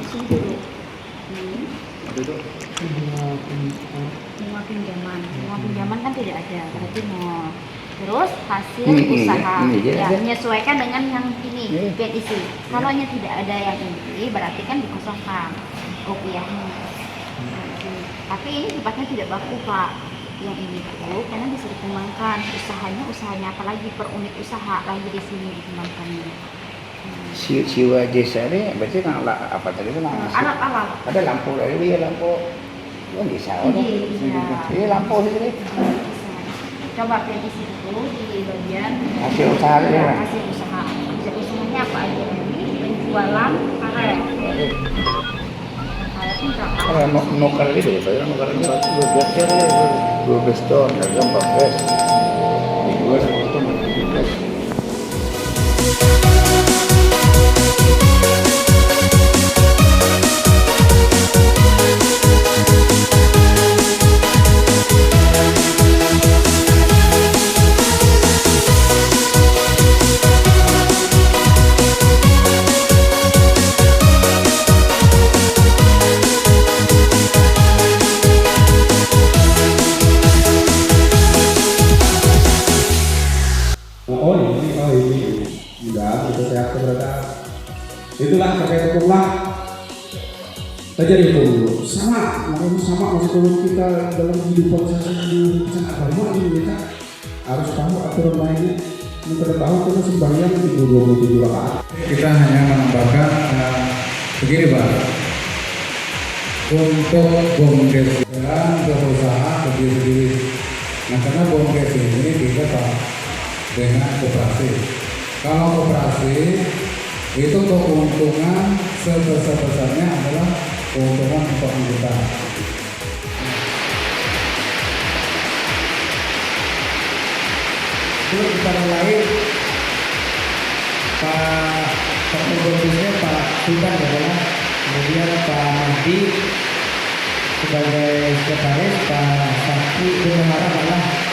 Sini dulu. Apa itu? Bunga pinjaman. Bunga pinjaman kan tidak ada, berarti nol. Terus hasil usaha ya menyesuaikan dengan yang ini PNIC. Kalau tidak ada yang ini berarti kan dikosongkan rupiahnya. Tapi ini sifatnya tidak baku Pak. Yang ini tuh karena bisa dikembangkan usahanya apalagi per unit usaha lagi di sini dikembangkannya. Siwa desa ini berarti kan apa tadi itu Alat-alat. ada lampu dari dia lampu. Oh bisa. Ini lampu sini. Coba pilih di situ di bagian hasil usaha ya. Hasil usahanya apa aja ini penjualan karet. Kalau nukar itu ya, nukar itu 12 ton, harga 14. Dijual itu 17. Itulah terkait hukumlah terjadi hukum sama masih kita dalam kehidupan sehari-hari sangat banyak ini kita harus tahu aturan mainnya. Kita tahu kita sembahyang 27 rakaat. Kita hanya menambahkan begini Pak, untuk BUMDes dan berusaha sendiri. Nah karena BUMDes ini kita dengan koperasi. Kalau koperasi itu keuntungan sebesar-besarnya adalah keuntungan untuk anggota. Terus kita mulai Pak Ketua Pak Sultan adalah, kemudian Pak Mandi sebagai sekretaris, Pak Sakti Bendahara adalah.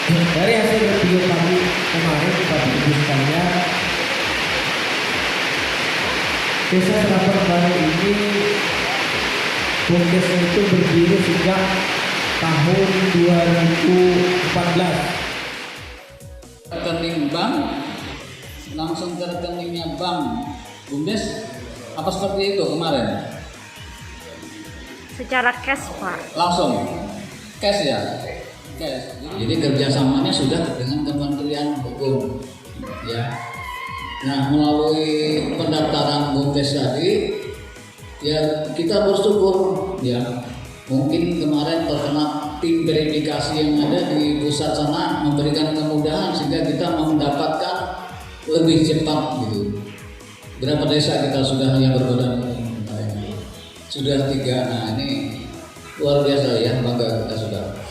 Dari hasil video kami kemarin Bapak Ibu sekalian, Desa Serapan Baru ini BUMDes itu berdiri sejak tahun 2014. Rekening bank langsung ke rekeningnya bank BUMDes apa seperti itu kemarin? Secara cash Pak. Langsung cash ya. Cash. Jadi kerjasamanya sudah dengan Kementerian Hukum, ya. Nah melalui pendaftaran BUMDes tadi, ya kita bersyukur, ya. Mungkin kemarin terkena tim verifikasi yang ada di pusat sana memberikan kemudahan sehingga kita mendapatkan lebih cepat gitu. Berapa desa kita sudah yang berbadan sudah 3. Nah ini luar biasa ya, bangga kita sudah.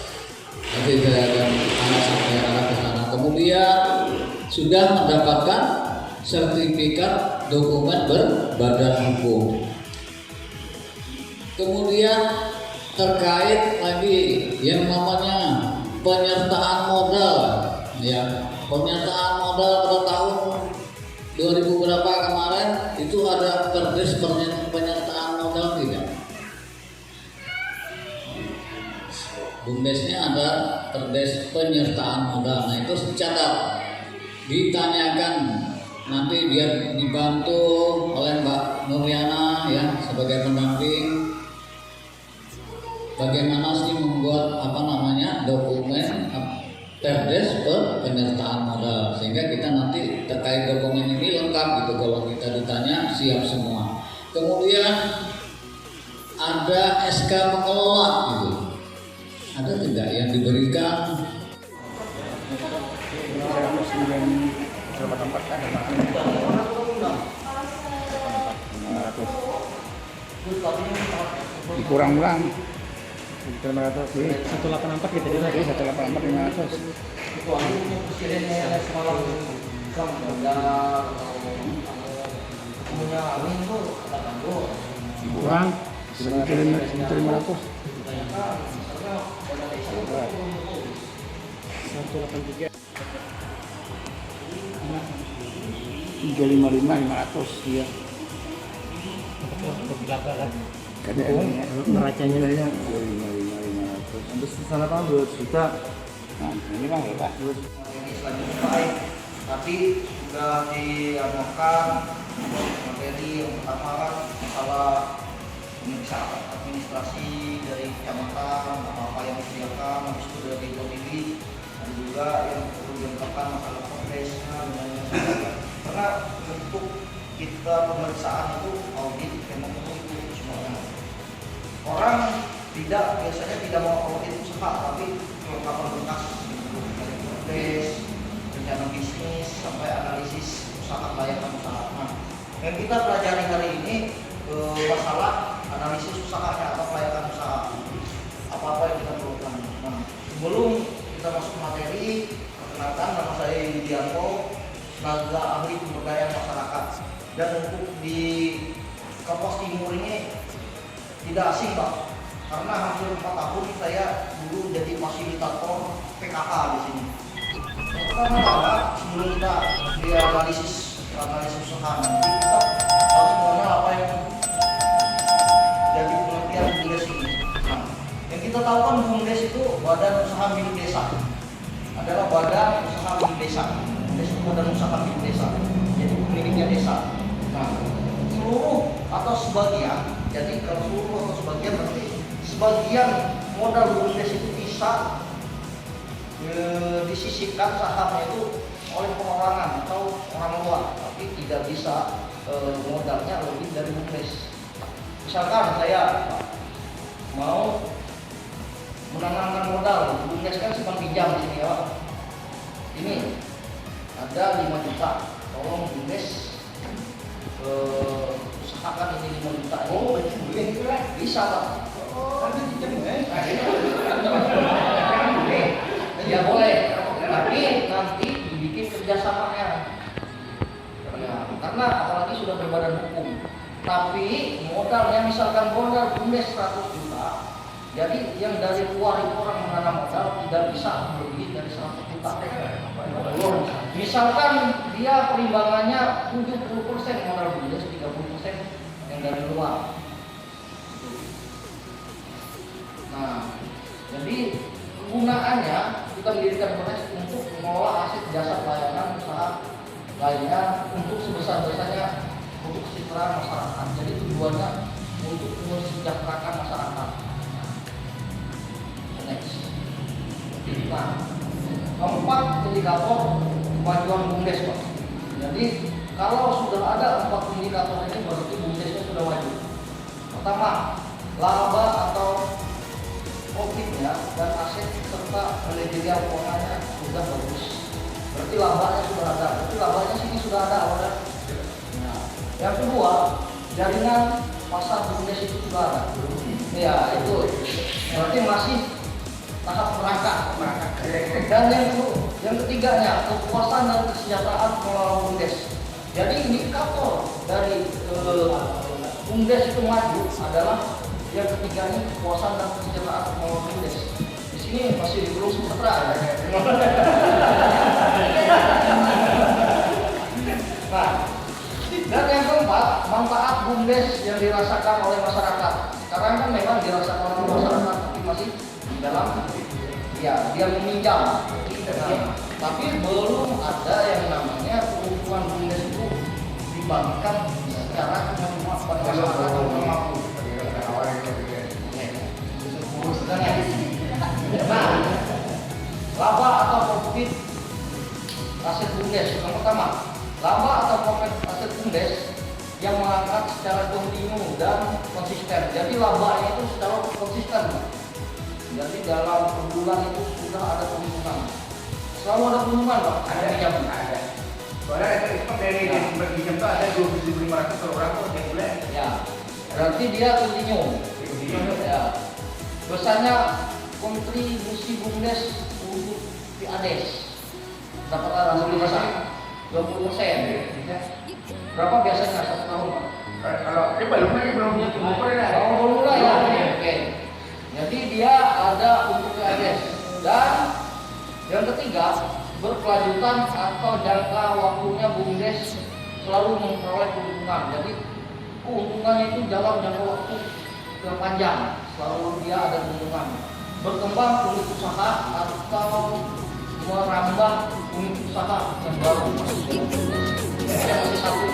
Nanti saya akan sampai arah ke sana. Kemudian sudah mendapatkan sertifikat dokumen berbadan hukum. Kemudian terkait lagi yang namanya penyertaan modal, ya penyertaan modal pada tahun 2000 berapa kemarin itu ada perdes penyertaan modal tidak? BUMDesnya ada perdes penyertaan modal. Nah itu dicatat, ditanyakan, nanti biar dibantu oleh Mbak Nuriana ya sebagai pendamping. Bagaimana sih membuat dokumen perdes penyertaan modal sehingga kita nanti terkait dokumen ini lengkap gitu, kalau kita ditanya siap semua. Kemudian ada SK pengelola gitu. Ada tidak yang diberikan? Dikurang-kurang 184 gitu dia. 184 kurang 1.500. 183. 355 500 ya. Karena ini neracanya saya 500. habis salah paham 2 juta. Nah, ini kan ya Pak. Selanjutnya baik, tapi sudah diamalkan materi yang pertama kan masalah pemeriksaan administrasi dari kecamatan, apa yang disediakan, habis itu dari pemilih, dan juga yang perlu dilengkapkan masalah progresnya dan lain sebagainya. Karena untuk kita pemeriksaan itu audit memang itu semuanya. Orang biasanya tidak mau audit usaha, tapi kelengkapan berkas dari progres, rencana bisnis sampai analisis usaha kelayakan usaha. Nah, yang kita pelajari hari ini masalah analisis usahanya atau kelayakan usaha, apa-apa yang kita perlukan. Nah, sebelum kita masuk materi, perkenalkan nama saya Yudianto, tenaga ahli pemberdayaan masyarakat. Dan untuk di Kapuas Timur ini tidak asing Pak, karena hampir 4 tahun saya dulu jadi fasilitator PKK di sini. Pertama sebelum kita analisis usaha, nanti kita harus mengenal apa yang jadi pengertian BUMDes ini. Nah, yang kita tahu kan BUMDes itu badan usaha milik desa, adalah badan usaha milik desa. BUMDes itu badan usaha milik desa, jadi pemiliknya desa. Nah, seluruh atau sebagian, jadi kalau seluruh atau sebagian berarti sebagian modal BUMDes itu bisa disisihkan sahamnya itu oleh perorangan atau orang luar, tapi tidak bisa modalnya lebih dari BUMDes. Misalkan saya mau menanamkan modal, BUMDes kan simpan pinjam di sini ya Pak. Ini ada 5 juta, tolong BUMDes usahakan ini 5 juta ini. Oh, bisa Pak. Ya boleh, tapi nanti dibikin kerjasamanya. Ya, karena apalagi sudah berbadan hukum. Tapi modalnya misalkan modal BUMDes 100 juta, jadi yang dari luar itu orang menanam modal tidak bisa lebih dari 100 juta. Misalkan dia perimbangannya 70% modal BUMDes, 30% yang dari luar. Nah, jadi kegunaannya kita mendirikan BUMDes untuk mengelola aset jasa pelayanan usaha lainnya untuk sebesar-besarnya untuk kesejahteraan masyarakat. Jadi tujuannya untuk mensejahterakan masyarakat. Next. Nah, keempat indikator kemajuan BUMDes Pak. Jadi kalau sudah ada 4 indikator ini berarti BUMDesnya sudah maju. Pertama, laba atau profitnya dan aset serta manajerial keuangannya sudah bagus. Berarti labanya sudah ada. Berarti labanya sini sudah ada awalnya. Nah, yang kedua, jaringan pasar BUMDes itu sudah ada. Ya itu. Berarti masih tahap merangkak. Dan yang ketiganya, kepuasan dan kesejahteraan pengelola BUMDes. Jadi indikator dari BUMDes itu maju adalah yang ketiganya kepuasan dan kesejahteraan pengelola BUMDes. Di sini masih belum sejahtera ya. Nah, dan yang keempat, manfaat BUMDes yang dirasakan oleh masyarakat. Sekarang kan memang dirasakan oleh masyarakat, tapi masih di dalam ya dia meminjam. Nah, tapi belum ada yang namanya keuntungan BUMDes itu dibagikan secara cuma pada masyarakat yang mampu. Nah, laba atau profit aset BUMDes. Yang pertama, laba atau profit aset BUMDes yang mengangkat secara kontinu dan konsisten. Jadi labanya itu secara konsisten. Jadi dalam per bulan itu sudah ada keuntungan. Selalu ada keuntungan Pak. Ada jam ada. Soalnya itu dari pinjam itu ada 12.500 per orang tuh tiap bulan. Ya, berarti dia kontinu. Ya. Biasanya kontribusi BUMDes untuk PADes dapat hasil besar 20%. Berapa biasanya 1 tahun Pak? Kalau ini belum mulai lah. Kalau belum mulai ya. Oke. Jadi dia ada untuk PADes. Dan yang ketiga, berkelanjutan atau jangka waktunya BUMDes selalu memperoleh keuntungan. Jadi keuntungannya itu dalam jangka waktu yang panjang, selalu dia ada keuntungan. Berkembang unit usaha atau merambah unit usaha yang baru masih satu